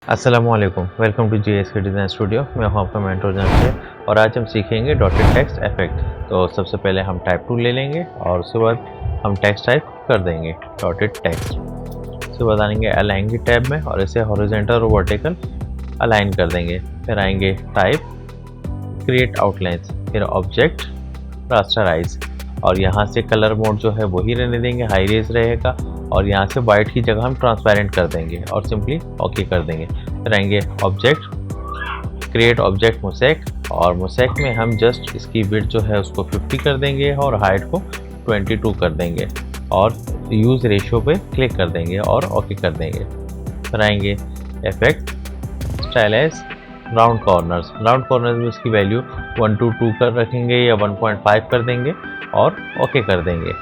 अस्सलामुअलैकुम, welcome to JSK design studio. मैं हूं आपका मेंटर जमशेद और आज हम सीखेंगे डॉटेड टेक्स्ट इफेक्ट। तो सबसे पहले हम टाइप टूल ले लेंगे और उसके बाद हम टेक्स्ट टाइप कर देंगे डॉटेड टेक्स्ट। उसके बाद आएंगे अलाइन की टैब में और इसे हॉरिजॉन्टल और वर्टिकल अलाइन कर देंगे। फिर आएंगे टाइप, क्रिएट आउटलाइंस, फिर ऑब्जेक्ट, रास्टराइज और यहाँ से कलर मोड जो है वही रहने देंगे, हाई रेज रहेगा और यहाँ से वाइट की जगह हम ट्रांसपेरेंट कर देंगे और सिंपली ओके कर देंगे। फिर आएंगे ऑब्जेक्ट, क्रिएट ऑब्जेक्ट मोसेक और मोसेक में हम जस्ट इसकी विड्थ जो है उसको 50 कर देंगे और हाइट को 22 कर देंगे और यूज़ रेशियो पे क्लिक कर देंगे और ओके कर देंगे। फिर आएंगे इफेक्ट, स्टाइलाइज, राउंड कॉर्नर्स में इसकी वैल्यू 1 to 2 कर रखेंगे या 1.5 कर देंगे और ओके कर देंगे।